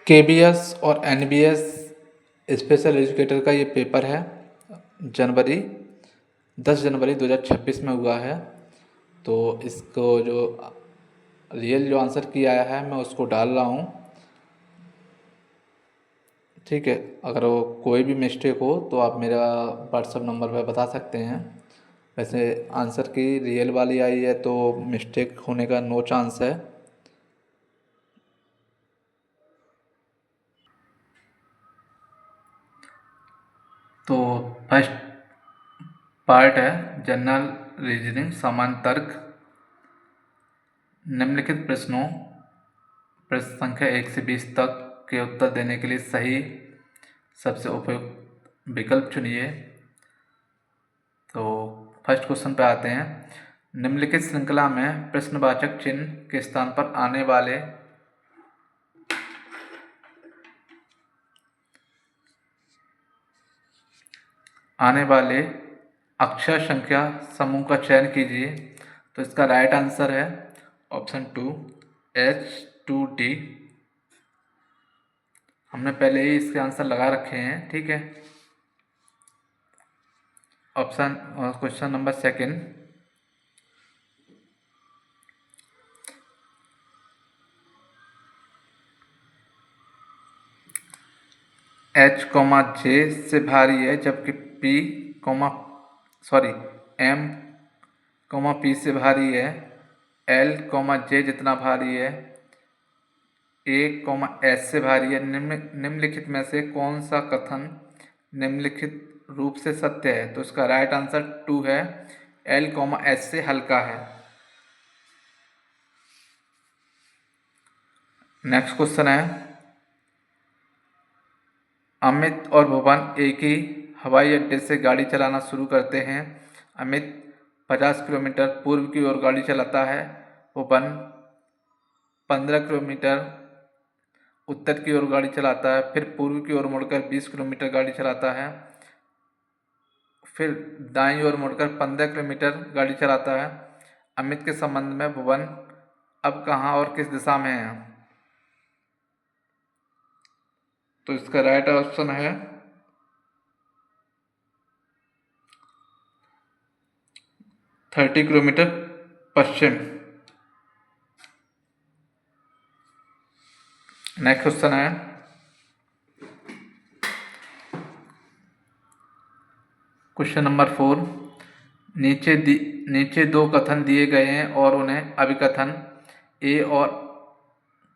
KBS और NBS special educator का ये पेपर है। जनवरी 10 जनवरी 2026 में हुआ है। तो इसको जो रियल जो आंसर की आया है मैं उसको डाल रहा हूँ। ठीक है, अगर वो कोई भी मिस्टेक हो तो आप मेरा व्हाट्सएप नंबर पर बता सकते हैं। वैसे आंसर की रियल वाली आई है तो मिस्टेक होने का नो चांस है। तो फर्स्ट पार्ट है जनरल रीजनिंग सामान्य तर्क। निम्नलिखित प्रश्न संख्या 1 से 20 तक के उत्तर देने के लिए सही सबसे उपयुक्त विकल्प चुनिए। तो फर्स्ट क्वेश्चन पे आते हैं। निम्नलिखित श्रृंखला में प्रश्नवाचक चिन्ह के स्थान पर आने वाले अक्षर संख्या समूह का चयन कीजिए। तो इसका राइट आंसर है ऑप्शन 2 H2D। हमने पहले ही इसके आंसर लगा रखे हैं। ठीक है, question number second. H, J से भारी है जबकि M, P से भारी है। L, J जितना भारी है। A, S से भारी है। निम्नलिखित में से कौन सा कथन निम्नलिखित रूप से सत्य है? तो इसका राइट आंसर 2 है, L, S से हल्का है। नेक्स्ट क्वेश्चन है। अमित और भुवन एक ही हवाई अड्डे से गाड़ी चलाना शुरू करते हैं। अमित 50 किलोमीटर पूर्व की ओर गाड़ी चलाता है। भुवन 15 किलोमीटर उत्तर की ओर गाड़ी चलाता है। फिर पूर्व की ओर मुड़कर 20 किलोमीटर गाड़ी चलाता है। फिर दाईं ओर मुड़कर 15 किलोमीटर गाड़ी चलाता है। अमित के संबंध में भुवन अब कहाँ और किस दिशा में है? तो इसका राइट ऑप्शन है 30 किलोमीटर पश्चिम। नेक्स्ट क्वेश्चन है। Question number 4। नीचे दो कथन दिए गए हैं और उन्हें अभिकथन ए और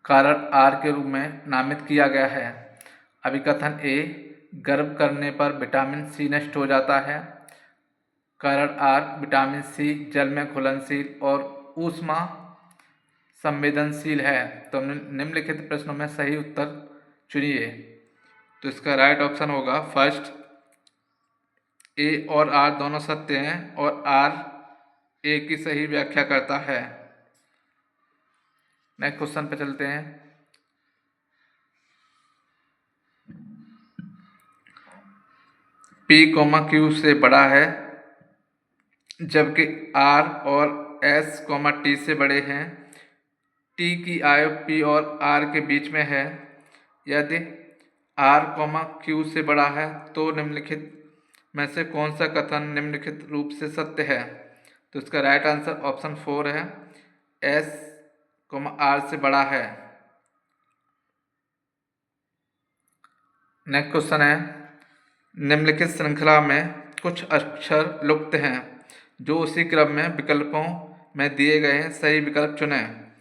कारण आर के रूप में नामित किया गया है। अभिकथन ए, गर्भ करने पर विटामिन सी नष्ट हो जाता है। कारण आर, विटामिन सी जल में घुलनशील और ऊष्मा संवेदनशील है। तो निम्नलिखित प्रश्नों में सही उत्तर चुनिए। तो इसका राइट ऑप्शन होगा फर्स्ट, ए और आर दोनों सत्य हैं और आर ए की सही व्याख्या करता है। नेक्स्ट क्वेश्चन पे चलते हैं। P, Q से बड़ा है जबकि R और S, T से बड़े हैं। T की आयु P और R के बीच में है। यदि R, Q से बड़ा है तो निम्नलिखित में से कौन सा कथन निम्नलिखित रूप से सत्य है? तो इसका राइट आंसर ऑप्शन 4 है, S, R से बड़ा है। नेक्स्ट क्वेश्चन है। निम्नलिखित श्रृंखला में कुछ अक्षर लुप्त हैं जो उसी क्रम में विकल्पों में दिए गए हैं। सही विकल्प चुनें।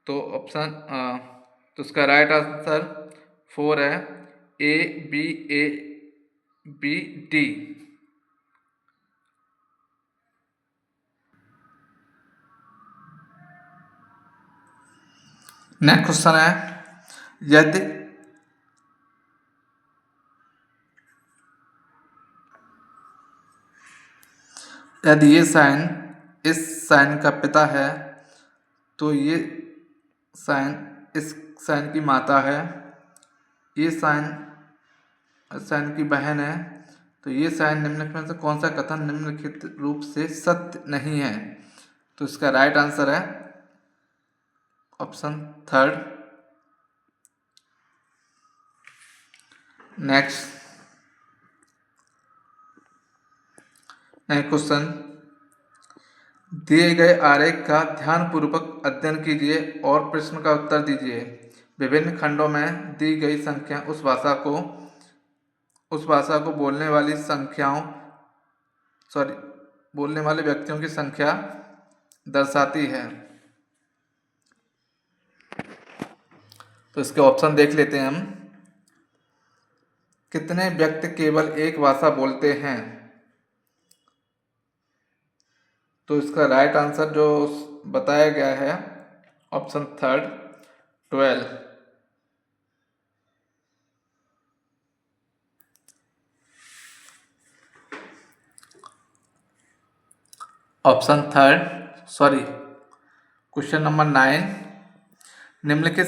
तो उसका राइट आंसर 4 है, A, B, D। Next question है। यदि ये साइन इस साइन का पिता है तो ये साइन इस साइन की माता है। ये साइन की बहन है। तो ये साइन निम्नलिखित में से कौन सा कथन निम्नलिखित रूप से सत्य नहीं है? तो इसका राइट आंसर है ऑप्शन 3, नेक्स्ट क्वेश्चन, दिए गए आरेख का ध्यानपूर्वक अध्ययन कीजिए और प्रश्न का उत्तर दीजिए। विभिन्न खंडों में दी गई संख्या उस भाषा को बोलने वाले व्यक्तियों की संख्या दर्शाती है। तो इसके ऑप्शन देख लेते हैं हम। कितने व्यक्ति केवल एक भाषा बोलते हैं? तो इसका राइट आंसर जो बताया गया है ऑप्शन थर्ड 12। क्वेश्चन नंबर 9, निम्नलिखित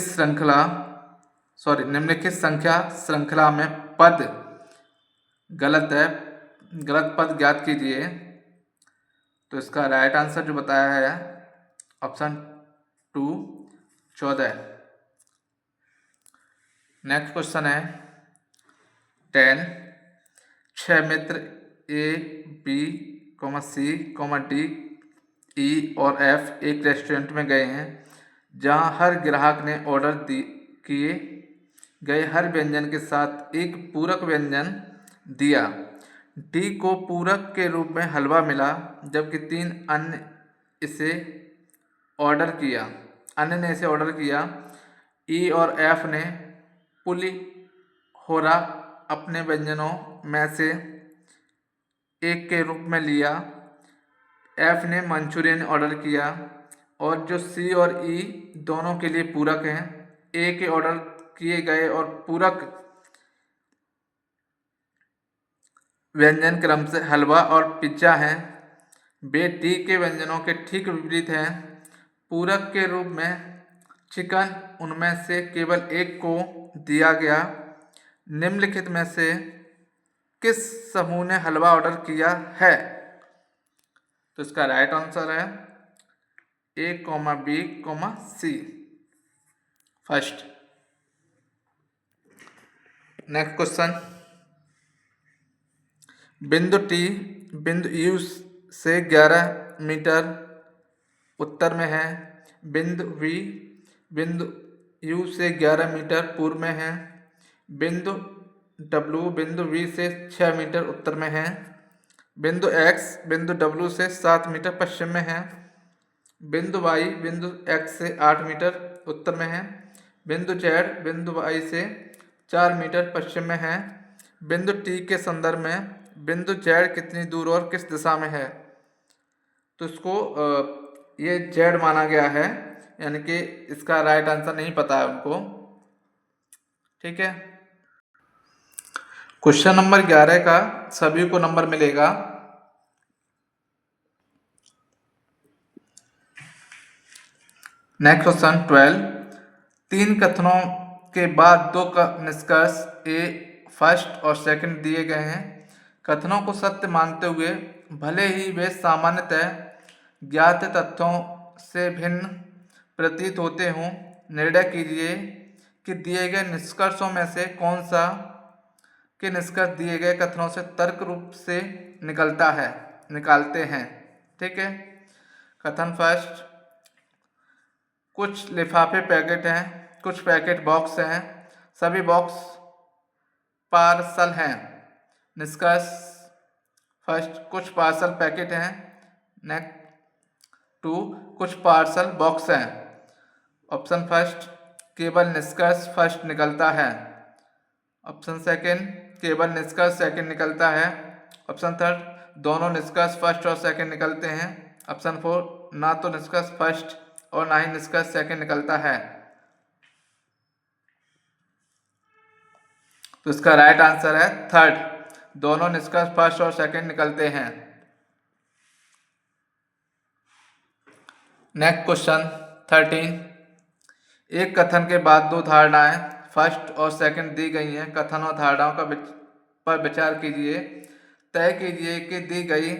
संख्या श्रृंखला में पद गलत पद ज्ञात कीजिए। तो इसका राइट आंसर जो बताया है ऑप्शन 2 14। नेक्स्ट क्वेश्चन है 10, 6 मित्र A, B, C, D, E और F एक रेस्टोरेंट में गए हैं जहां हर ग्राहक ने ऑर्डर किए गए हर व्यंजन के साथ एक पूरक व्यंजन दिया। डी को पूरक के रूप में हलवा मिला, जबकि 3 अन्य ने इसे ऑर्डर किया। ई और एफ ने पुलिहोरा अपने व्यंजनों में से एक के रूप में लिया। एफ ने मंचूरियन ऑर्डर किया और जो सी और ई दोनों के लिए पूरक हैं। ए के ऑर्डर किए गए और पूरक व्यंजन क्रम से हलवा और पिज्जा हैं। वे डी के व्यंजनों के ठीक विपरीत हैं। पूरक के रूप में चिकन उनमें से केवल एक को दिया गया। निम्नलिखित में से किस समूह ने हलवा ऑर्डर किया है? तो इसका राइट आंसर है A, B, C first. Next question, बिंदु टी बिंदु यू से 11 मीटर उत्तर में है। बिंदु वी बिंदु यू से 11 मीटर पूर्व में है। बिंदु डब्ल्यू बिंदु वी से 6 मीटर उत्तर में है। बिंदु एक्स बिंदु डब्ल्यू से 7 मीटर पश्चिम में है। बिंदु वाई बिंदु एक्स से 8 मीटर उत्तर में है। बिंदु जेड बिंदु वाई से 4 मीटर पश्चिम में है। बिंदु टी के संदर्भ में बिंदु जेड कितनी दूर और किस दिशा में है? तो इसको ये जेड माना गया है, यानी कि इसका राइट आंसर नहीं पता है उनको। ठीक है, क्वेश्चन नंबर 11 का सभी को नंबर मिलेगा। नेक्स्ट क्वेश्चन 12, 3 कथनों के बाद 2 का निष्कर्ष ए फर्स्ट और सेकंड दिए गए हैं। कथनों को सत्य मानते हुए भले ही वे सामान्यतः ज्ञात तथ्यों से भिन्न प्रतीत होते हों, निर्णय कीजिए कि दिए गए निष्कर्षों में से कौन सा के निष्कर्ष दिए गए कथनों से तर्क रूप से निकालते हैं। ठीक है, कथन फर्स्ट, कुछ लिफाफे पैकेट हैं, कुछ पैकेट बॉक्स हैं, सभी बॉक्स पार्सल हैं। निष्कर्ष फर्स्ट, कुछ पार्सल पैकेट हैं। नेक्स्ट 2, कुछ पार्सल बॉक्स हैं। ऑप्शन फर्स्ट, केवल निष्कर्ष फर्स्ट निकलता है। ऑप्शन सेकंड, केवल निष्कर्ष सेकंड निकलता है। ऑप्शन थर्ड, दोनों निष्कर्ष फर्स्ट और सेकंड निकलते हैं। ऑप्शन 4, ना तो निष्कर्ष फर्स्ट और ना ही निष्कर्ष सेकंड निकलता है। तो इसका राइट आंसर है थर्ड, दोनों निष्कर्ष फर्स्ट और सेकंड निकलते हैं। नेक्स्ट क्वेश्चन 13, एक कथन के बाद 2 धारणाएं फर्स्ट और सेकंड दी गई हैं। कथन और धारणाओं पर विचार कीजिए। तय कीजिए कि दी गई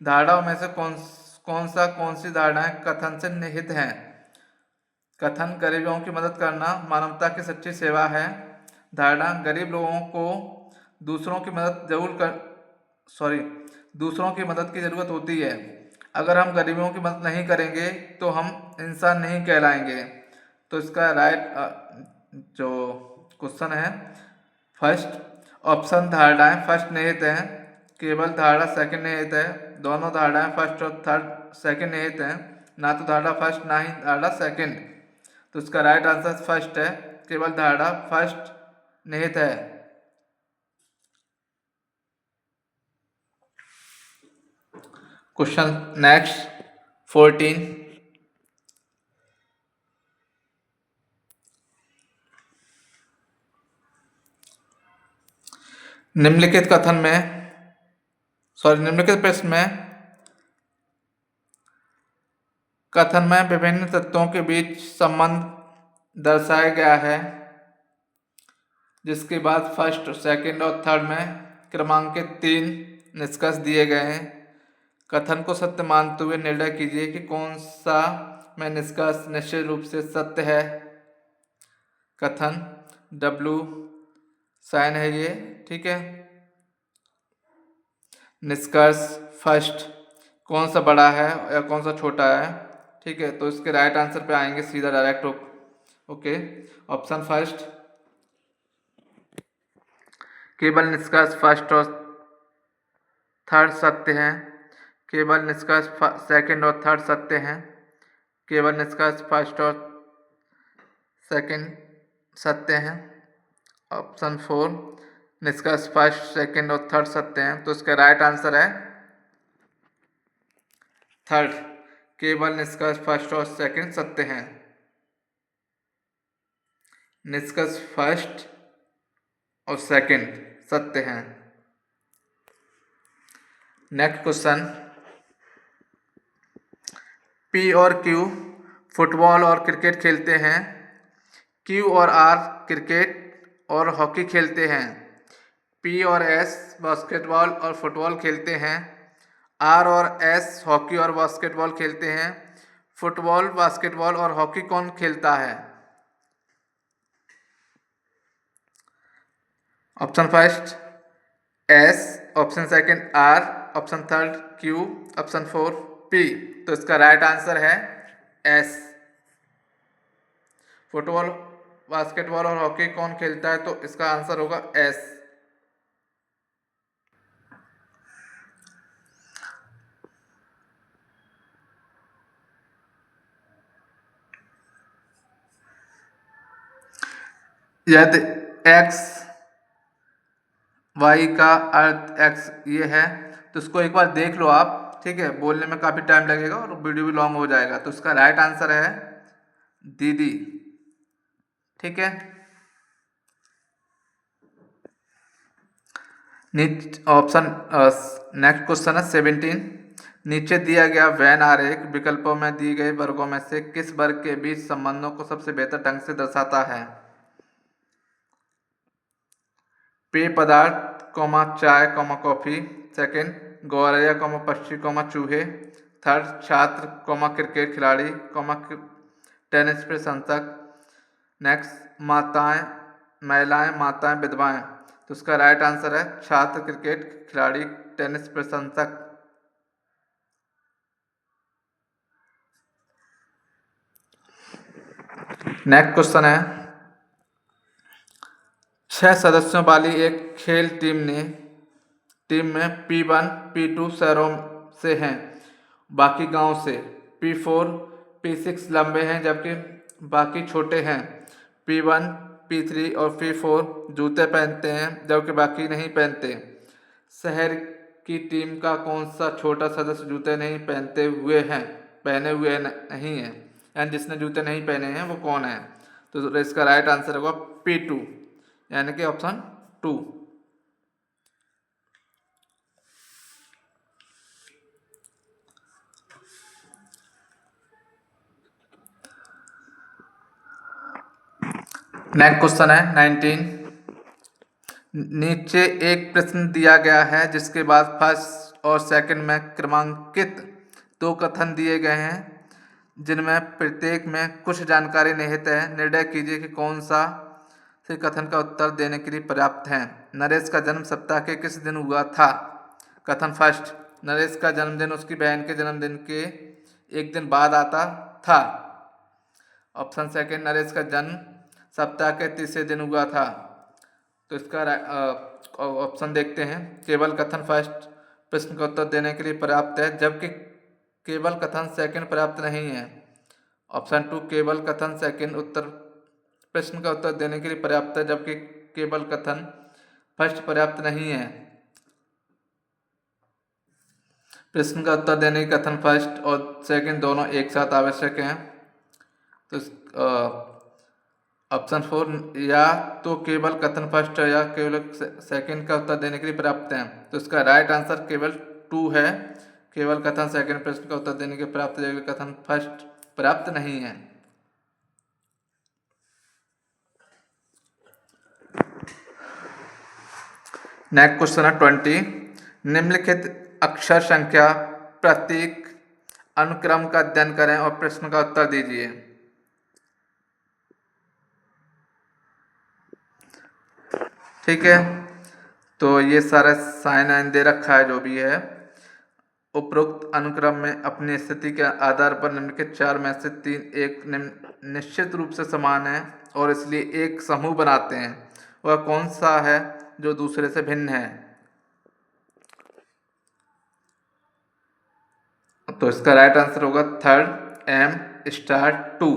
धारणाओं में से कौन सी धारणाएं कथन से निहित हैं। कथन गरीबों की मदद करना मानवता की सच्ची सेवा है। धारणा गरीब लोगों को दूसरों की मदद दूसरों की मदद की ज़रूरत होती है। अगर हम गरीबों की मदद नहीं करेंगे तो हम इंसान नहीं कहलाएंगे। तो इसका राइट जो क्वेश्चन है फर्स्ट ऑप्शन धारणाएं फर्स्ट निहित है, केवल धारणा सेकंड निहित है, दोनों धारणाएं फर्स्ट और थर्ड सेकंड निहित है, ना तो धारणा फर्स्ट ना ही धारणा सेकंड। तो इसका राइट आंसर फर्स्ट है, केवल धारणा फर्स्ट निहित है। Question next 14। निम्नलिखित प्रश्न में कथन में विभिन्न तत्वों के बीच संबंध दर्शाया गया है, जिसके बाद फर्स्ट, सेकंड और थर्ड में क्रमांकित 3 निष्कर्ष दिए गए हैं। कथन को सत्य मानते हुए निर्णय कीजिए कि कौन सा में निष्कर्ष निश्चित रूप से सत्य है। कथन W साइन है ये, ठीक है। निष्कर्ष फर्स्ट कौन सा बड़ा है या कौन सा छोटा है, ठीक है। तो इसके राइट आंसर पे आएंगे सीधा डायरेक्ट। Okay, option first. केवल निष्कर्ष फर्स्ट और थर्ड सत्य हैं। केवल निष्कर्ष सेकंड और थर्ड सत्य हैं। केवल निष्कर्ष फर्स्ट और सेकंड सत्य हैं। ऑप्शन 4 निष्कर्ष फर्स्ट, सेकंड और थर्ड सत्य हैं। तो इसका राइट आंसर है थर्ड, केवल निष्कर्ष फर्स्ट और सेकंड सत्य हैं। निष्कर्ष फर्स्ट और सेकंड सत्य हैं। नेक्स्ट क्वेश्चन, P और Q फुटबॉल और क्रिकेट खेलते हैं। Q और R क्रिकेट और हॉकी खेलते हैं। P और S बास्केटबॉल और फुटबॉल खेलते हैं। R और S हॉकी और बास्केटबॉल खेलते हैं। फुटबॉल, बास्केटबॉल और हॉकी कौन खेलता है? Option first S, option second R, option third Q, option 4 P। तो इसका राइट आंसर है S। फुटबॉल, बास्केटबॉल और हॉकी कौन खेलता है? तो इसका आंसर होगा S। यदि X Y का अर्थ X ये है तो इसको एक बार देख लो आप, ठीक है। बोलने में काफ़ी टाइम लगेगा और वीडियो भी लॉन्ग हो जाएगा। तो इसका राइट आंसर है दीदी, ठीक है। ऑप्शन नेक्स्ट क्वेश्चन है 17। नीचे दिया गया वेन आरेख विकल्पों में दी गई वर्गों में से किस वर्ग के बीच संबंधों को सबसे बेहतर ढंग से दर्शाता है? पेय पदार्थ, चाय, कॉफी। सेकंड गौरैया, पक्षी, चूहे। थर्ड छात्र, क्रिकेट खिलाड़ी, टेनिस प्रशंसक। नेक्स्ट महिलाएं, माताएं, विधवाएं। तो उसका राइट आंसर है छात्र, क्रिकेट खिलाड़ी, टेनिस प्रशंसक। नेक्स्ट क्वेश्चन है 6 सदस्यों वाली एक खेल टीम में P1, P2 शहरों से हैं, बाकी गांव से। P4, P6 लंबे हैं जबकि बाकी छोटे हैं। P1, P3 और P4 जूते पहनते हैं जबकि बाकी नहीं पहनते। शहर की टीम का कौन सा छोटा सदस्य जूते नहीं पहने हुए नहीं है, यानी जिसने जूते नहीं पहने हैं वो कौन है? तो इसका राइट आंसर होगा P2, यानी कि ऑप्शन 2। नेक्स्ट क्वेश्चन है 19। नीचे एक प्रश्न दिया गया है जिसके बाद फर्स्ट और सेकंड में क्रमांकित 2 कथन दिए गए हैं, जिनमें प्रत्येक में कुछ जानकारी निहित है। निर्णय कीजिए कि कौन सा से कथन का उत्तर देने के लिए पर्याप्त हैं। नरेश का जन्म सप्ताह के किस दिन हुआ था? कथन फर्स्ट, नरेश का जन्मदिन उसकी बहन के जन्मदिन के एक दिन बाद आता था। ऑप्शन सेकंड, नरेश का जन्म सप्ताह के तीसरे दिन हुआ था। तो इसका ऑप्शन देखते हैं। केवल कथन फर्स्ट प्रश्न का उत्तर देने के लिए पर्याप्त है, जबकि केवल कथन सेकंड पर्याप्त नहीं है। ऑप्शन टू, केवल कथन सेकंड उत्तर प्रश्न का उत्तर देने के लिए पर्याप्त है, जबकि केवल कथन फर्स्ट पर्याप्त नहीं है। प्रश्न का उत्तर देने के कथन फर्स्ट और सेकंड दोनों एक साथ आवश्यक हैं। तो ऑप्शन फोर, या तो केवल कथन फर्स्ट या केवल सेकंड का उत्तर देने के लिए पर्याप्त है। तो इसका राइट आंसर केवल टू है। केवल कथन सेकंड प्रश्न का उत्तर देने के पर्याप्त है, कथन फर्स्ट पर्याप्त नहीं है। नेक्स्ट क्वेश्चन है 20। निम्नलिखित अक्षर संख्या प्रतीक अनुक्रम का अध्ययन करें और प्रश्न का उत्तर दीजिए। ठीक है, तो ये सारा साइन आइन दे रखा है जो भी है। उपरोक्त अनुक्रम में अपनी स्थिति के आधार पर निम्नलिखित चार में से तीन एक निश्चित रूप से समान है और इसलिए एक समूह बनाते हैं। वह कौन सा है जो दूसरे से भिन्न है? तो इसका राइट आंसर होगा थर्ड, एम स्टार टू।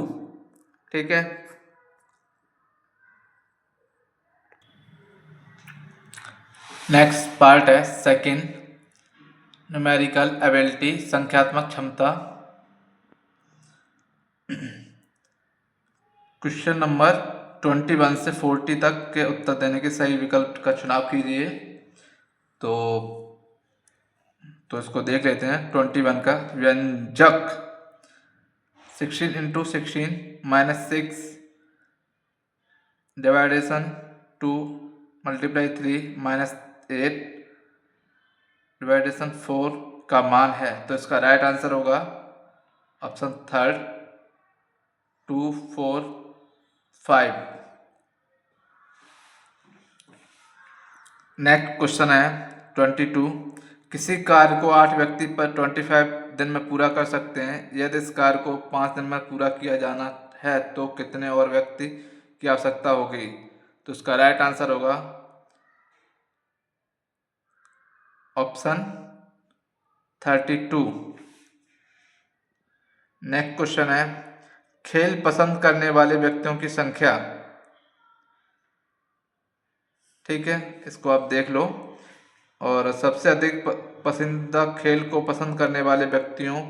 ठीक है, नेक्स्ट पार्ट है सेकंड, न्यूमेरिकल एबिलिटी, संख्यात्मक क्षमता। क्वेश्चन नंबर 21 से 40 तक के उत्तर देने के सही विकल्प का चुनाव कीजिए। तो इसको देख लेते हैं। 21 का व्यंजक 16 इंटू 16 माइनस 6 डिवाइडेशन 2 मल्टीप्लाई 3 माइनस 8 डिवाइडेशन 4 का मान है। तो इसका राइट आंसर होगा ऑप्शन थर्ड 2 4 5। नेक्स्ट क्वेश्चन है 22। किसी कार्य को 8 व्यक्ति पर 25 दिन में पूरा कर सकते हैं। यदि इस कार्य को 5 दिन में पूरा किया जाना है तो कितने और व्यक्ति की आवश्यकता होगी? तो इसका राइट आंसर होगा ऑप्शन 32। नेक्स्ट क्वेश्चन है खेल पसंद करने वाले व्यक्तियों की संख्या। ठीक है, इसको आप देख लो। और सबसे अधिक पसंदीदा खेल को पसंद करने वाले व्यक्तियों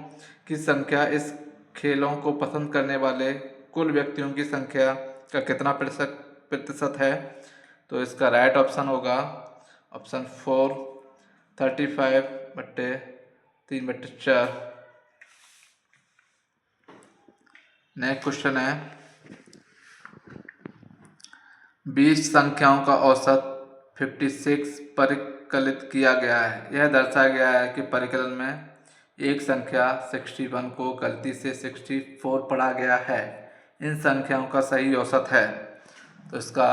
की संख्या इस खेलों को पसंद करने वाले कुल व्यक्तियों की संख्या का कितना प्रतिशत है? तो इसका राइट ऑप्शन होगा ऑप्शन 4 35/3/4। नेक्स्ट क्वेश्चन है 20 संख्याओं का औसत 56 परिकलित किया गया है। यह दर्शाया गया है कि परिकलन में एक संख्या 61 को गलती से 64 पढ़ा गया है। इन संख्याओं का सही औसत है। तो इसका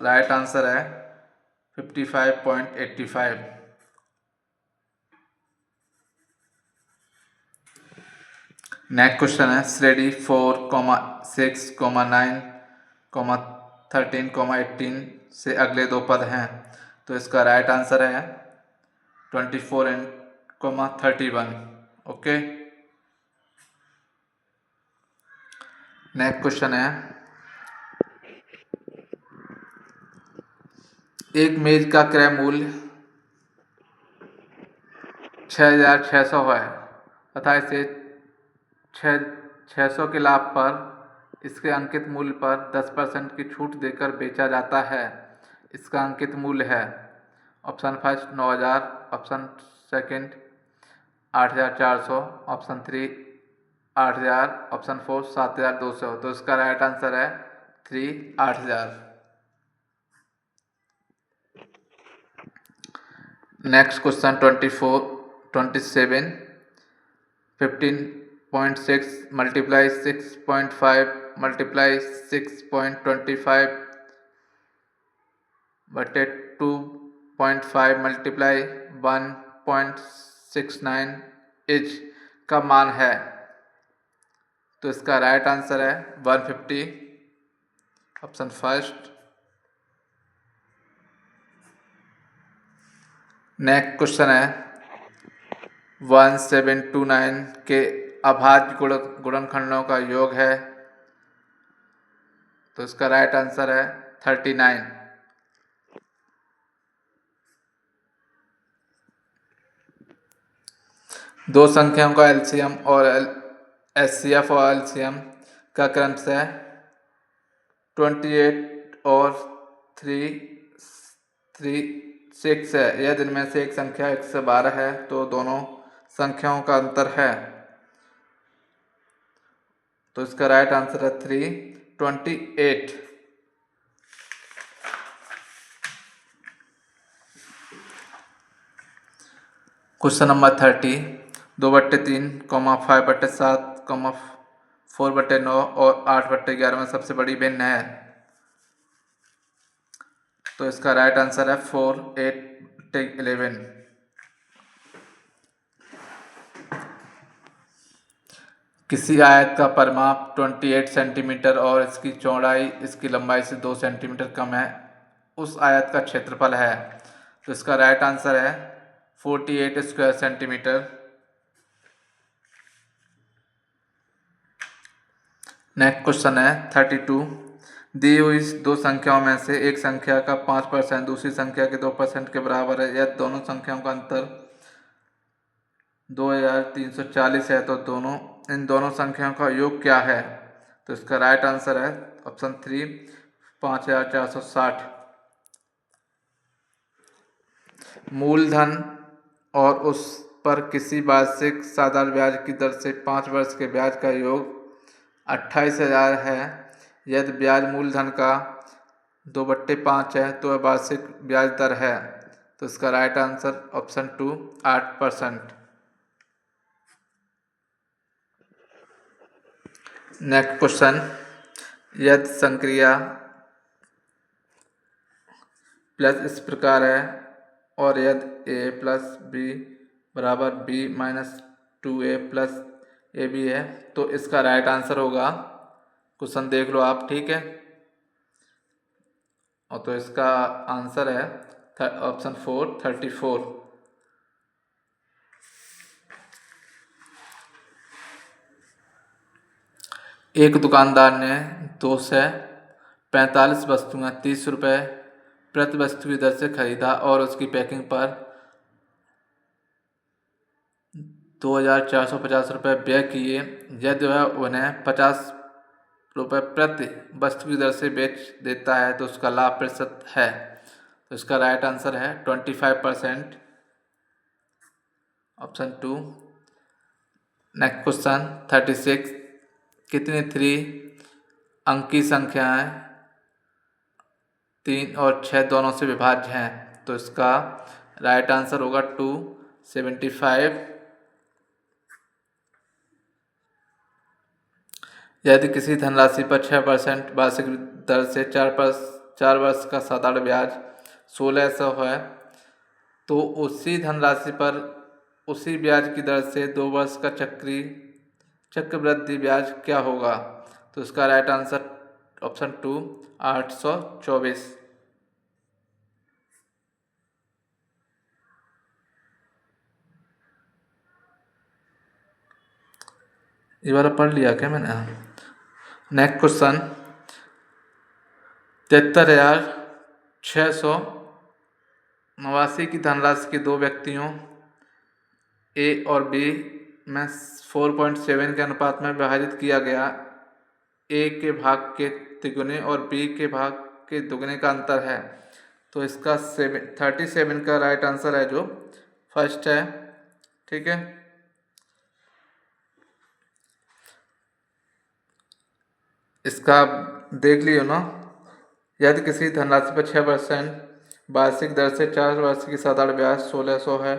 राइट आंसर है 55.85। नेक्स्ट क्वेश्चन है श्रेणी 4,6,9,13,18 से अगले दो पद हैं। तो इसका राइट आंसर है 24 ओके। नेक्स्ट क्वेश्चन है एक मेज का क्रय मूल्य 6,600 है तथा इसे 600 के लाभ पर इसके अंकित मूल्य पर 10% की छूट देकर बेचा जाता है। इसका अंकित मूल्य है option first 9,000, option second 8,400, option 3 8,000, option 4 7,200। तो इसका राइट आंसर है 3 8,000। नेक्स्ट क्वेश्चन 27 15.6 मल्टीप्लाई 6.5 मल्टीप्लाई 6.25 बटे 2.5 मल्टीप्लाई 1.69 इंच का मान है। तो इसका राइट आंसर है 150, ऑप्शन फर्स्ट। नेक्स्ट क्वेश्चन है 1729 के अभाज्य गुणनखंडों का योग है। तो इसका राइट आंसर है 39। दो संख्याओं का एलसीएम और एचसीएफ और एलसीएम का क्रमशः 28 और 336 है। यदि इनमें से एक संख्या 112 है तो दोनों संख्याओं का अंतर है। तो इसका राइट आंसर है 328। क्वेश्चन नंबर 30, 2/3, 5/7, 4/9 और 8/11 में सबसे बड़ी भिन्न है। तो इसका राइट आंसर है 4, 8/11। किसी आयत का परिमाप 28 सेंटीमीटर और इसकी चौड़ाई इसकी लंबाई से 2 सेंटीमीटर कम है, उस आयत का क्षेत्रफल है। तो इसका राइट आंसर है 48 स्क्वायर सेंटीमीटर। नेक्स्ट क्वेश्चन है 32, दी हुई दो संख्याओं में से एक संख्या का 5% दूसरी संख्या के 2% के बराबर है। यह दोनों संख्याओं का अंतर 2340 है। तो इन दोनों संख्याओं का योग क्या है? तो इसका राइट आंसर है ऑप्शन 3, 5460। मूलधन और उस पर किसी वार्षिक साधारण ब्याज की दर से 5 वर्ष के ब्याज का योग 28,000 है। यदि ब्याज मूलधन का 2/5 है तो वह वार्षिक ब्याज दर है। तो इसका right answer option 2, 8%। Next question, यदि संक्रिया प्लस इस प्रकार है और यदि a प्लस बी बराबर b minus 2a plus A B है तो इसका राइट आंसर होगा, क्वेश्चन देख लो आप, ठीक है। और तो इसका आंसर है ऑप्शन 4, 34। एक दुकानदार ने 245 वस्तुएं 30 रुपये प्रति वस्तु की दर से खरीदा और उसकी पैकिंग पर 2,450 रुपये व्यय किए। यदि वह उन्हें 50 रुपये प्रति वस्तु की दर से बेच देता है तो उसका लाभ प्रतिशत है। तो इसका राइट आंसर है 25%, ऑप्शन 2। नेक्स्ट क्वेश्चन 36, कितनी 3 अंकी संख्याएं 3 और 6 दोनों से विभाज्य हैं? तो इसका राइट आंसर होगा 275। यदि किसी धनराशि पर 6% वार्षिक दर से 4 वर्ष का साधारण ब्याज 1600 है तो उसी धनराशि पर उसी ब्याज की दर से 2 वर्ष का चक्रवृद्धि ब्याज क्या होगा? तो इसका राइट आंसर ऑप्शन 2, 824। ये वाला पढ़ लिया क्या मैंने? नेक्स्ट क्वेश्चन 73,689 की धनराशि के दो व्यक्तियों ए और बी में 4.7 के अनुपात में विभाजित किया गया। ए के भाग के तिगुने और बी के भाग के दुगने का अंतर है। तो इसका 37 का राइट आंसर है जो फर्स्ट है, ठीक है। इसका देख लियो ना, यदि किसी धनराशि पर 6% वार्षिक दर से 4 वर्ष की साधारण ब्याज 1600 है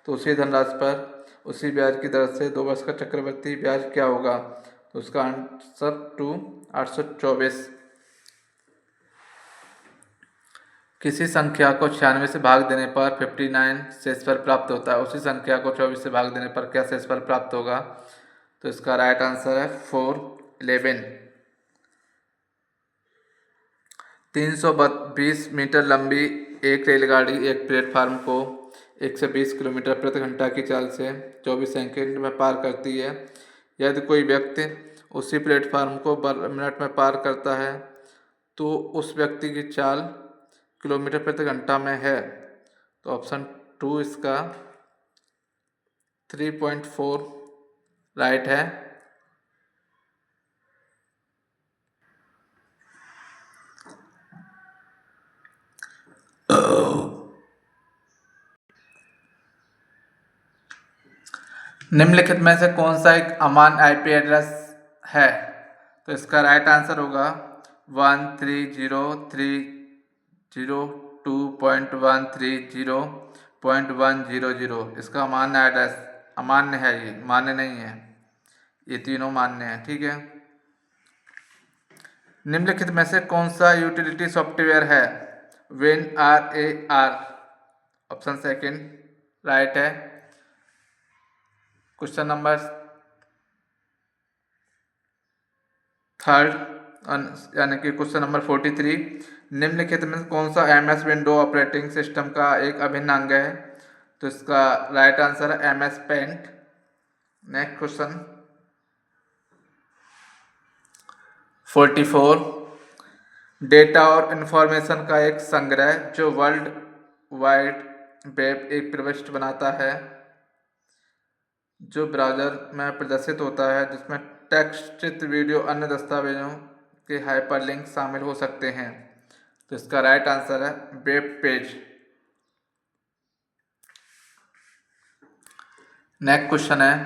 तो उसी धनराशि पर उसी ब्याज की दर से 2 वर्ष का चक्रवृद्धि ब्याज क्या होगा? तो उसका आंसर 2, 824। किसी संख्या को 96 से भाग देने पर 59 शेषफल प्राप्त होता है, उसी संख्या को 24 से भाग देने पर क्या शेषफल प्राप्त होगा? तो इसका राइट आंसर है 411। 320 मीटर लंबी एक रेलगाड़ी एक प्लेटफार्म को 120 किलोमीटर प्रति घंटा की चाल से 24 सेकंड में पार करती है। यदि कोई व्यक्ति उसी प्लेटफार्म को 12 मिनट में पार करता है तो उस व्यक्ति की चाल किलोमीटर प्रति घंटा में है। तो ऑप्शन 2 इसका 3.4 राइट है। निम्नलिखित में से कौन सा एक अमान्य आईपी एड्रेस है? तो इसका राइट आंसर होगा 130.302.130.100। इसका अमान्य एड्रेस, अमान्य है, ये मान्य नहीं है, ये तीनों मान्य है। ठीक है। निम्नलिखित में से कौन सा यूटिलिटी सॉफ्टवेयर है? WinRAR ऑप्शन सेकंड राइट है। क्वेश्चन नंबर थर्ड यानी कि क्वेश्चन नंबर 43, निम्नलिखित में कौन सा MS विंडो ऑपरेटिंग सिस्टम का एक अभिन्न अंग है? तो इसका राइट आंसर है MS paint. Next question 44, data और इंफॉर्मेशन का एक संग्रह जो वर्ल्ड वाइड वेब एक प्रविष्टि बनाता है जो ब्राउज़र में प्रदर्शित होता है, जिसमें टेक्स्ट, चित्र, वीडियो, अन्य दस्तावेजों के हाइपरलिंक शामिल हो सकते हैं। तो इसका राइट आंसर है वेब पेज। नेक्स्ट क्वेश्चन है,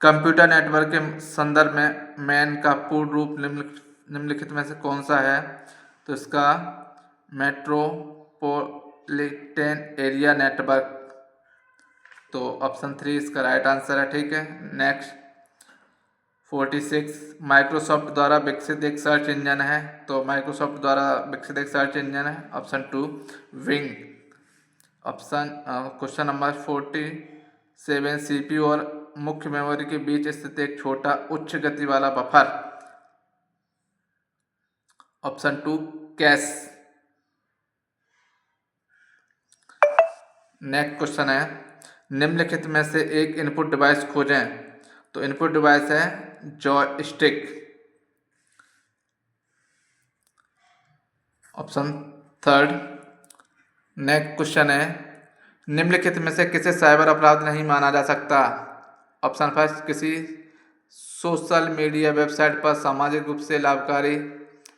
कंप्यूटर नेटवर्क के संदर्भ में मैन का पूर्ण रूप निम्नलिखित में से कौन सा है? तो इसका मेट्रोपॉलिटन एरिया नेटवर्क। तो ऑप्शन 3 इसका राइट आंसर है। ठीक है। नेक्स्ट 46, माइक्रोसॉफ्ट द्वारा विकसित एक सर्च इंजन है। तो माइक्रोसॉफ्ट द्वारा विकसित एक सर्च इंजन है option 2 wing. Option question number 47, CPU और मुख्य मेमोरी के बीच स्थित एक छोटा उच्च गति वाला buffer. Option 2 cash. Next question है, निम्नलिखित में से एक इनपुट डिवाइस खोजें। तो इनपुट डिवाइस है joystick. Option third. Next question है, निम्नलिखित में से किसे साइबर अपराध नहीं माना जा सकता? ऑप्शन फर्स्ट, किसी सोशल मीडिया वेबसाइट पर सामाजिक रूप से लाभकारी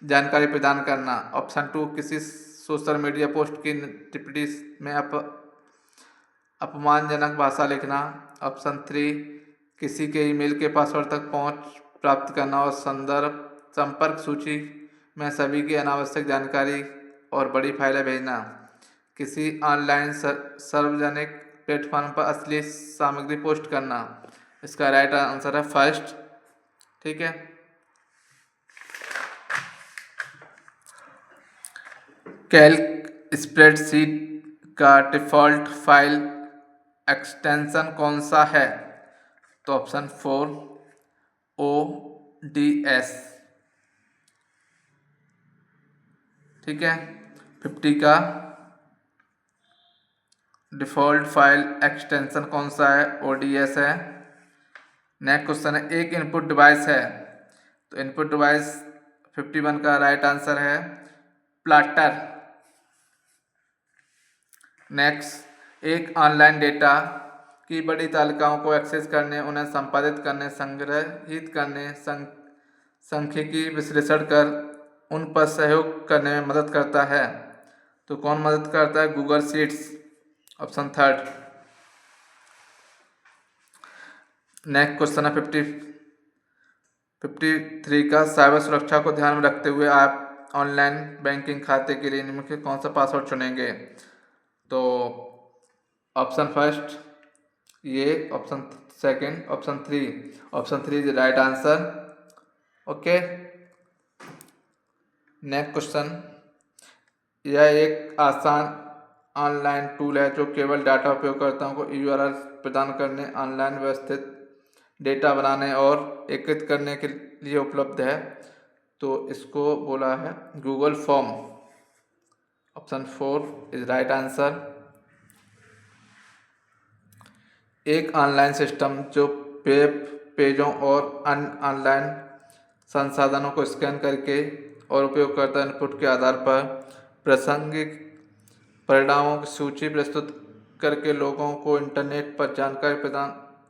जानकारी प्रदान करना। ऑप्शन 2, किसी सोशल मीडिया पोस्ट की टिप्पणी में अपमानजनक भाषा लिखना। ऑप्शन 3, किसी के ईमेल के पासवर्ड तक पहुंच प्राप्त करना और संपर्क सूची में सभी की अनावश्यक जानकारी और बड़ी फाइलें भेजना। किसी ऑनलाइन सार्वजनिक प्लेटफॉर्म पर अश्लील सामग्री पोस्ट करना। इसका राइट आंसर है फर्स्ट। ठीक है। कैल्क स्प्रेडशीट का डिफ़ॉल्ट फाइल एक्सटेंशन कौन सा है? तो ऑप्शन 4 ODS। ठीक है। 50 का डिफ़ॉल्ट फाइल एक्सटेंशन कौन सा है? ODS है। नेक्स्ट क्वेश्चन है, एक इनपुट डिवाइस है। तो इनपुट डिवाइस 51 का राइट आंसर है प्लाटर। नेक्स्ट, एक ऑनलाइन डेटा की बड़ी तालिकाओं को एक्सेस करने, उन्हें संपादित करने, संग्रहित करने, सांख्यिकी विश्लेषण कर उन पर सहयोग करने में मदद करता है। तो कौन मदद करता है? Google sheets. Option third. Next question है 53 का, साइबर सुरक्षा को ध्यान में रखते हुए आप ऑनलाइन बैंकिंग खाते के लिए निम्नलिखित कौन सा पासवर्ड चुनेंगे? तो ऑप्शन फर्स्ट ये, option second, option 3। Option 3 is right answer. Okay. Next question, यह एक आसान ऑनलाइन टूल है जो केवल डाटा उपयोगकर्ताओं को यूआरएल प्रदान करने, ऑनलाइन व्यवस्थित डेटा बनाने और एकत्रित करने के लिए उपलब्ध है। तो इसको बोला है Google form. Option 4 is right answer. एक ऑनलाइन सिस्टम जो वेब पेजों और अन्य ऑनलाइन संसाधनों को स्कैन करके और उपयोगकर्ता इनपुट के आधार पर प्रासंगिक परिणामों की सूची प्रस्तुत करके लोगों को इंटरनेट पर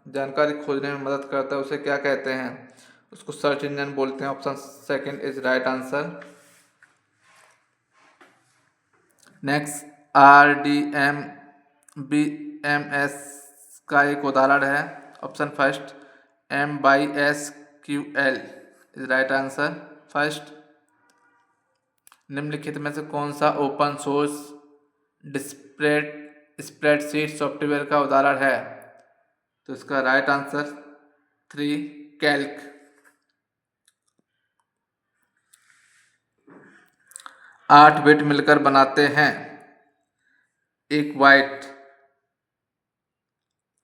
जानकारी खोजने में मदद करता है, उसे क्या कहते हैं? उसको सर्च इंजन बोलते हैं। Option 2 is right answer. Next, RDMBMS का एक उदाहरण है। Option 1 MySQL is right answer. First, निम्नलिखित में से कौन सा ओपन सोर्स स्प्रेडशीट सॉफ्टवेयर का उदाहरण है? तो इसका राइट आंसर 3 कैल्क। 8 बिट मिलकर बनाते हैं एक byte.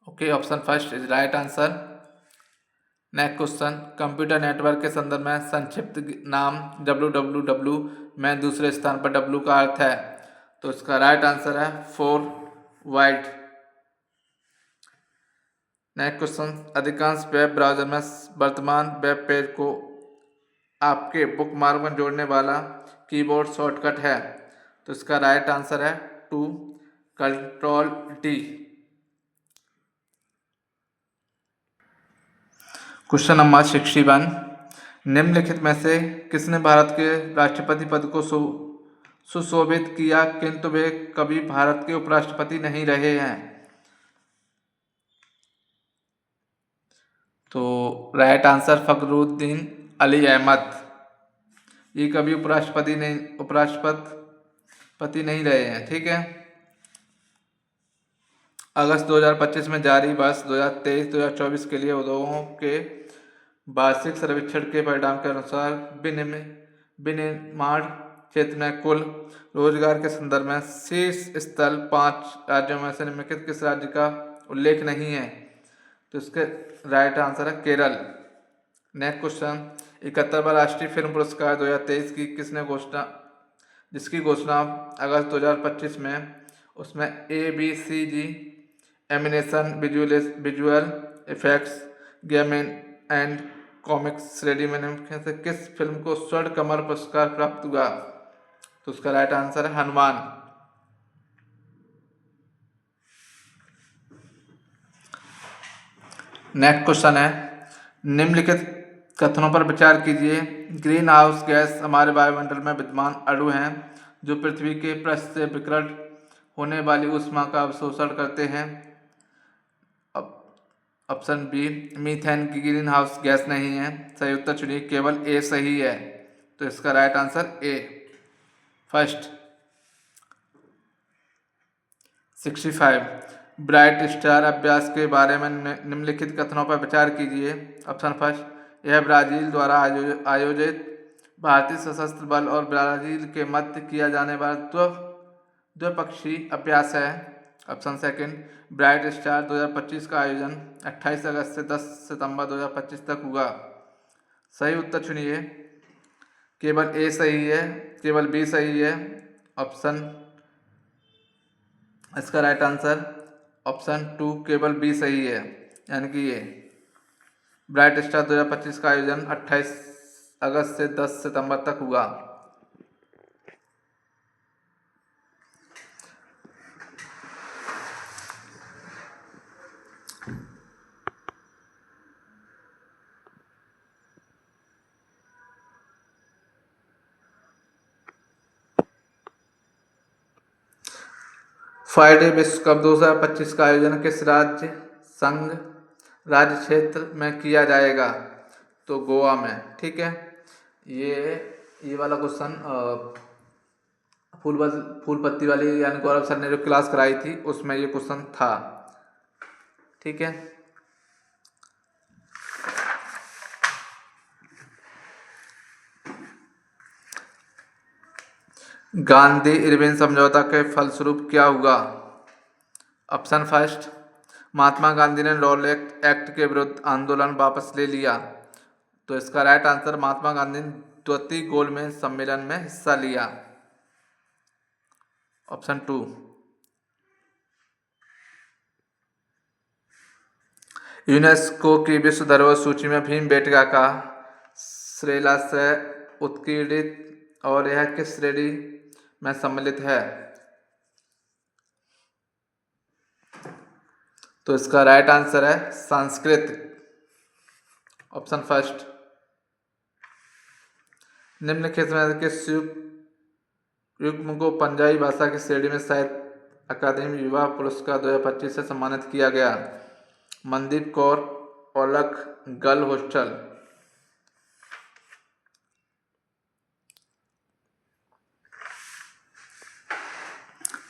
Okay, option 1 is right answer. Next question, computer network के संदर्भ में संक्षिप्त नाम www में दूसरे स्थान पर W का अर्थ है। तो इसका राइट आंसर है 4 वाइड। नेक्स्ट क्वेश्चन, अधिकांश वेब ब्राउज़र में वर्तमान वेब पेज को आपके बुकमार्क में जोड़ने वाला कीबोर्ड शॉर्टकट है। तो इसका राइट आंसर है 2 Ctrl+D। क्वेश्चन नंबर 61, निम्नलिखित में से किसने भारत के राष्ट्रपति पद को सुशोभित किया किंतु वे कभी भारत के उपराष्ट्रपति नहीं रहे हैं? तो राइट आंसर फखरुद्दीन अली अहमद। ये कभी उपराष्ट्रपति नहीं रहे हैं। ठीक है। अगस्त 2025 में जारी वर्ष 2023-2024 के लिए उद्योगों के वार्षिक सर्वेक्षण के परिणाम के अनुसार विनिर्माण क्षेत्र में कुल रोजगार के संदर्भ में शीर्ष स्थल 5 राज्यों में से निम्नलिखित किस राज्य का उल्लेख नहीं है? तो इसके राइट आंसर है केरल। नेक्स्ट क्वेश्चन, 71वां राष्ट्रीय फिल्म पुरस्कार 2023 की जिसकी घोषणा अगस्त 2025 में, उसमें ABCG animation, visual effects, game and comics श्रेणी में से किस फिल्म को स्वर्ण कमल पुरस्कार प्राप्त हुआ? तो उसका राइट आंसर है हनुमान। नेक्स्ट क्वेश्चन है, निम्नलिखित कथनों पर विचार कीजिए। ग्रीन हाउस गैस हमारे वायुमंडल में विद्यमान अणु हैं जो पृथ्वी के पृष्ठ से विकिरण होने वाली ऊष्मा का अवशोषण करते हैं। ऑप्शन बी, मीथेन की ग्रीन हाउस गैस नहीं है। सही उत्तर चुनिए, केवल ए सही है। तो इसका right answer A first. 65, bright star अभ्यास के बारे में निम्नलिखित कथनों पर विचार कीजिए। ऑप्शन फर्स्ट, यह ब्राजील द्वारा आयोजित भारतीय सशस्त्र बल और ब्राजील के मध्य किया जाने वाला द्विपक्षीय अभ्यास है। ऑप्शन सेकंड, ब्राइट स्टार 2025 का आयोजन 28 अगस्त से 10 सितंबर 2025 तक हुआ। सही उत्तर चुनिए, केवल ए सही है, केवल बी सही है। ऑप्शन, इसका राइट आंसर ऑप्शन 2 केवल बी सही है, यानी कि ये ब्राइट स्टार 2025 का आयोजन 28 अगस्त से 10 सितंबर तक हुआ। फ्राइडे विश्व कप 2025 का आयोजन किस राज्य संघ राज्य क्षेत्र में किया जाएगा? तो गोवा में। ठीक है। ये वाला क्वेश्चन फूल पत्ती वाली यानी गौरव सर ने जो क्लास कराई थी उसमें ये क्वेश्चन था। ठीक है। गांधी इरविन समझौता के फलस्वरूप क्या हुआ? ऑप्शन फर्स्ट, महात्मा गांधी ने रॉलेट एक्ट के विरुद्ध आंदोलन वापस ले लिया। तो इसका राइट आंसर, महात्मा गांधी ने द्वितीय गोलमेज सम्मेलन में हिस्सा लिया। ऑप्शन टू, यूनेस्को की विश्व धरोहर सूची में भीमबेटका का शिलान्यास उत्कीर्णित और यह किस श्रेणी में सम्मिलित है? तो इसका राइट आंसर है सांस्कृतिक। ऑप्शन फर्स्ट, निम्नलिखित में किस युग्म को पंजाबी भाषा की श्रेणी में साहित्य अकादमी युवा पुरस्कार 2025 से सम्मानित किया गया? Mandeep Kaur, Aulakh, girl hostel.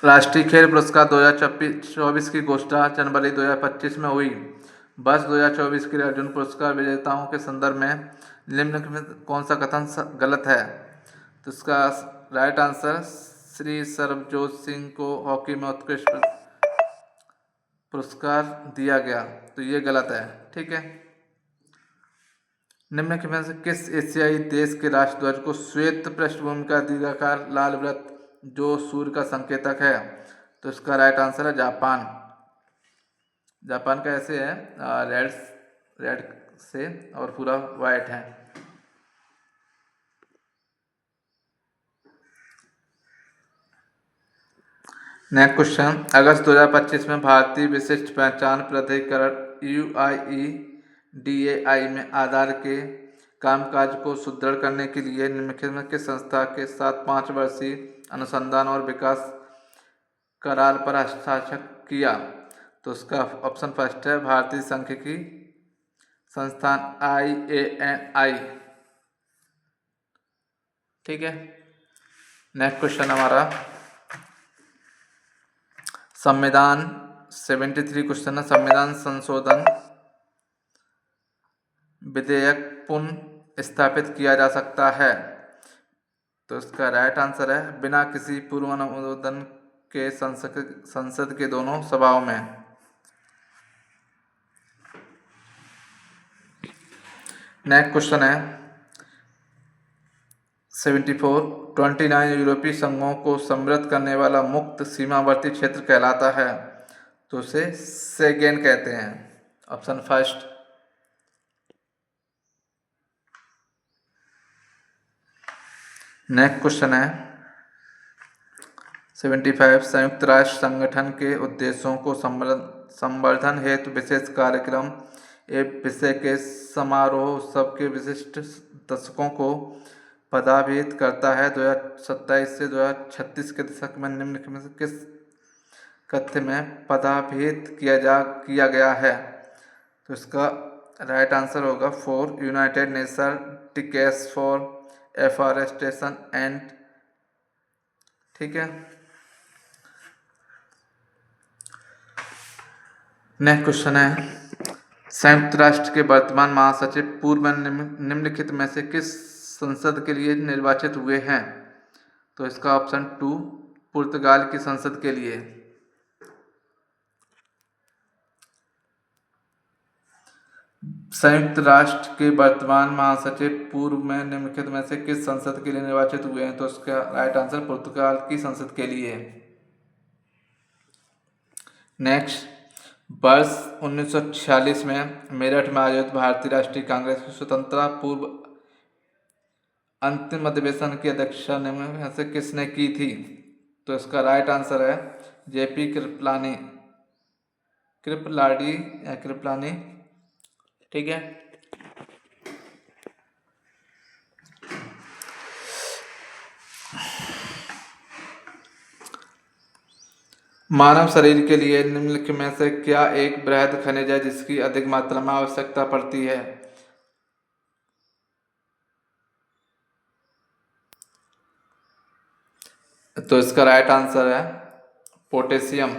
राष्ट्रीय खेल पुरस्कार 2024 की घोषणा जनवरी 2025 में हुई। वर्ष 2024 के लिए अर्जुन पुरस्कार विजेताओं के संदर्भ में निम्नलिखित में कौन सा कथन गलत है? तो इसका राइट आंसर, श्री सरबजोत सिंह को हॉकी में उत्कृष्ट पुरस्कार दिया गया, तो ये गलत है। ठीक है। निम्नलिखित में से किस एशियाई देश के राष्ट्रध्वज को श्वेत पृष्ठभूमि का दीर्घाकार लाल वृत्त जो सूर्य का संकेतक है? तो इसका राइट आंसर है जापान। जापान का ऐसे है रेड से और पूरा वाइट है। नेक्स्ट क्वेश्चन, अगस्त 2025 में भारतीय विशिष्ट पहचान प्राधिकरण UIDAI में आधार के कामकाज को सुदृढ़ करने के लिए निम्नलिखित में किस संस्था के साथ 5 वर्षीय अनुसंधान और विकास करार पर हस्ताक्षर किया? तो उसका ऑप्शन फर्स्ट है भारतीय सांख्यिकी संस्थान IANI। ठीक है। नेक्स्ट क्वेश्चन हमारा संविधान 73 क्वेश्चन है, संविधान संशोधन विधेयक पुनः स्थापित किया जा सकता है? तो इसका राइट आंसर है बिना किसी पूर्व अनुमोदन के संसद के दोनों सभाओं में। नेक्स्ट क्वेश्चन है 29 यूरोपीय संघों को सम्मिलित करने वाला मुक्त सीमावर्ती क्षेत्र कहलाता है? तो उसे सेगेन कहते हैं। ऑप्शन फर्स्ट, नेक्स्ट क्वेश्चन है 75 संयुक्त राष्ट्र संगठन के उद्देश्यों को संवर्धन हेतु विशेष कार्यक्रम एवं विषय के समारोह उत्सव के विशिष्ट दशकों को पदाभिहित करता है। 2027 से 2036 के दशक में निम्नलिखित में से किस कथ्य में पदाभिहित किया गया है? तो इसका राइट आंसर होगा for United nation tickets for afforestation and. ठीक है। नेक्स्ट क्वेश्चन है संयुक्त राष्ट्र के वर्तमान महासचिव पूर्व में निम्नलिखित में से किस संसद के लिए निर्वाचित हुए हैं? तो इसका ऑप्शन 2 पुर्तगाल की संसद के लिए। संयुक्त राष्ट्र के वर्तमान महासचिव पूर्व में निम्नलिखित में से किस संसद के लिए निर्वाचित हुए हैं? तो इसका राइट आंसर पुर्तगाल की संसद के लिए। नेक्स्ट, वर्ष 1946 में मेरठ में आयोजित भारतीय राष्ट्रीय कांग्रेस की स्वतंत्रता पूर्व अंतिम अधिवेशन की अध्यक्षता निम्न में से किसने की थी? तो इसका राइट आंसर है JP कृपलानी। ठीक है। मानव शरीर के लिए निम्नलिखित में से क्या एक बृहद खनिज है जिसकी अधिक मात्रा में आवश्यकता पड़ती है? तो इसका राइट आंसर है पोटेशियम।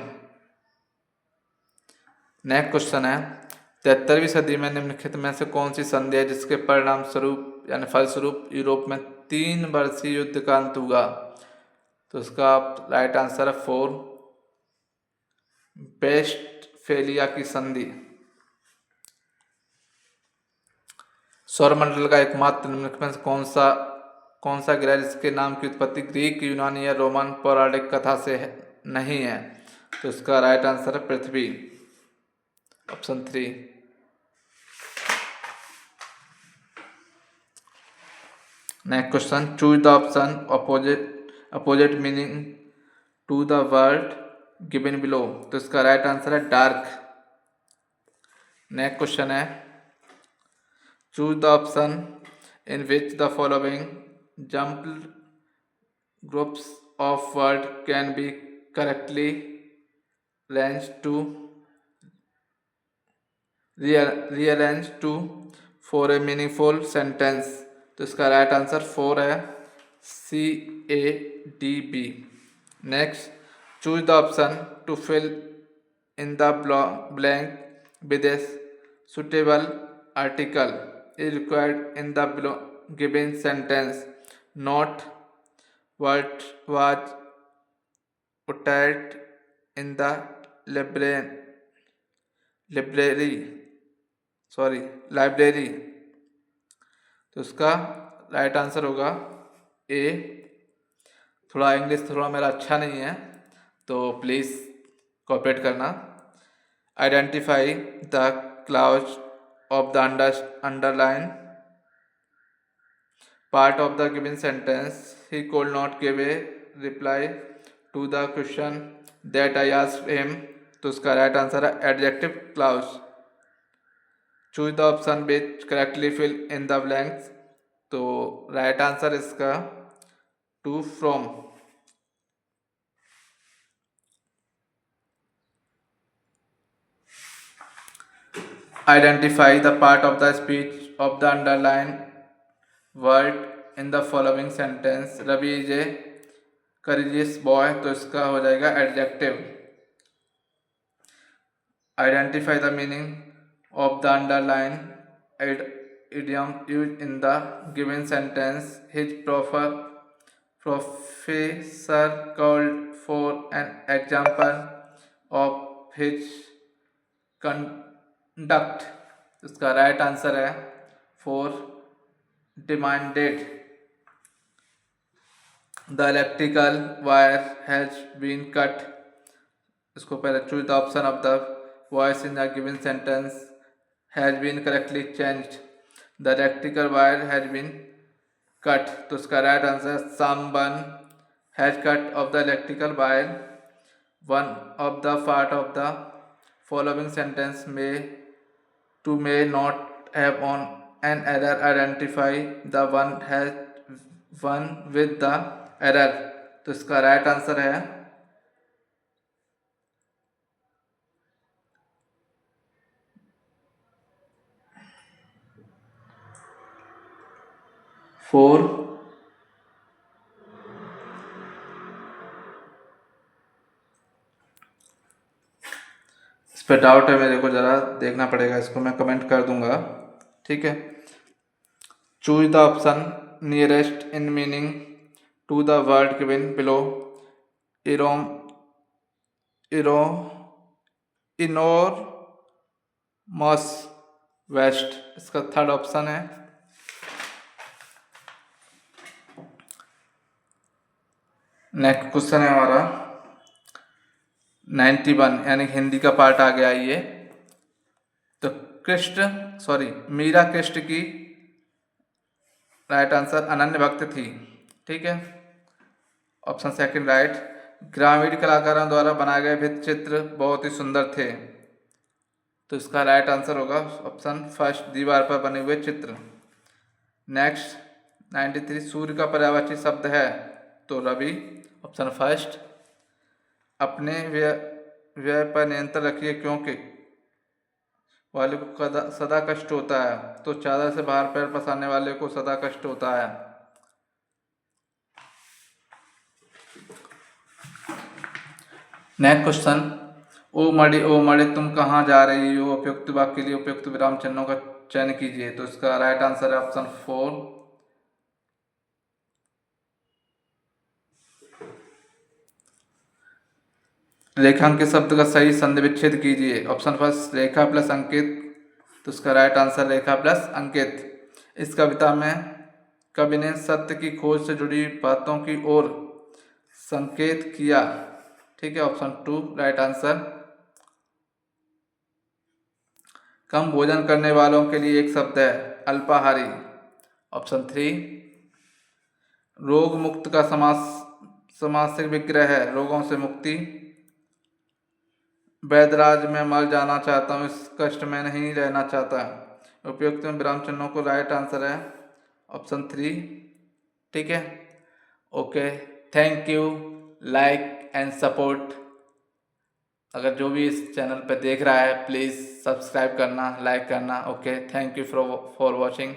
नेक्स्ट क्वेश्चन है 73वीं सदी में निम्नलिखित में से कौन सी संधि है जिसके परिणाम स्वरूप यानी फलस्वरूप यूरोप में 3 वर्षीय युद्ध का अंत हुआ? तो इसका राइट आंसर है 4, वेस्टफेलिया की संधि। सौरमंडल का एकमात्र निम्नलिखित में से कौन सा ग्रह जिसके नाम की उत्पत्ति ग्रीक, यूनानी या रोमन पौराणिक कथा से नहीं है? तो इसका राइट आंसर है पृथ्वी, option 3। Next question, choose the option opposite meaning to the word given below. तो इसका राइट आंसर है डार्क। नेक्स्ट क्वेश्चन है, choose the option in which the following jumped groups of word can be correctly rearranged to for a meaningful sentence। तो इसका right answer 4 है, CADB। Next, choose the option to fill in the blank with a suitable article is required in the given sentence, not what was uttered in the library. तो इसका right answer होगा ए। थोड़ा English थोड़ा मेरा अच्छा नहीं है, तो प्लीज़ कोऑपरेट करना। Identify the clause of the underline part of the given sentence, he could not give a reply to the question that I asked him। तो इसका राइट आंसर है adjective clause. Choose the option which correctly fill in the blanks. तो right answer इसका to from. Identify the part of the speech of the underline word in the following sentence, Ravi is a courageous boy. तो इसका हो जाएगा adjective. Identify the meaning of the underlined idiom used in the given sentence, his professor called for an example of his conduct। इसका right answer है 4, demanded। The electrical wire has been cut। इसको पहले choose the option of the voice in the given sentence has been correctly changed। The electrical wire has been cut। तो उसका right answer someone has cut of the electrical wire। One of the part of the following sentence may not have on an error, identify the one with the error। तो इसका right answer है 4। इस पर doubt है मेरे को, ज़रा देखना पड़ेगा, इसको मैं कमेंट कर दूंगा, ठीक है। Choose the option nearest in meaning to the word given below, enormous waste. इसका थर्ड ऑप्शन है। नेक्स्ट क्वेश्चन है हमारा 91, यानी हिंदी का पार्ट आ गया ये। तो मीरा कृष्ण की राइट आंसर अनन्य भक्त थी, ठीक है। Option second right. ग्रामीण कलाकारों द्वारा बनाए गए भित्ति चित्र बहुत ही सुंदर थे। तो इसका राइट आंसर होगा ऑप्शन फर्स्ट, दीवार पर बने हुए चित्र। नेक्स्ट 93, सूर्य का पर्यायवाची शब्द है। तो रवि, ऑप्शन फर्स्ट। अपने व्यय पर नियंत्रण रखिए क्योंकि वाले को सदा कष्ट होता है। तो चादर से बाहर पैर पसारने वाले को सदा कष्ट होता है। नेक्स्ट क्वेश्चन, ओ मणि तुम कहाँ जा रही हो? उपयुक्त वाक्य के लिए उपयुक्त विराम चिन्हों का चयन कीजिए। तो इसका राइट आंसर है ऑप्शन 4। रेखांकित शब्द का सही संधि विच्छेद कीजिए। ऑप्शन फर्स्ट रेखा प्लस अंकित, तो उसका राइट आंसर रेखा प्लस अंकित। इस कविता में कवि ने सत्य की खोज से जुड़ी बातों की ओर संकेत किया। ठीक है, ऑप्शन 2 राइट आंसर। कम भोजन करने वालों के लिए एक शब्द है अल्पाहारी। ऑप्शन 3 रोग मुक्त का समासिक विग्रह है रोगों से मुक्ति। वैदराज में मर जाना चाहता हूँ, इस कष्ट में नहीं रहना चाहता। उपयुक्त में विराम चिन्हों को राइट आंसर है ऑप्शन 3। ठीक है, okay, thank you, like and support. अगर जो भी इस चैनल पे देख रहा है प्लीज़ सब्सक्राइब करना, लाइक करना। Okay, thank you for watching.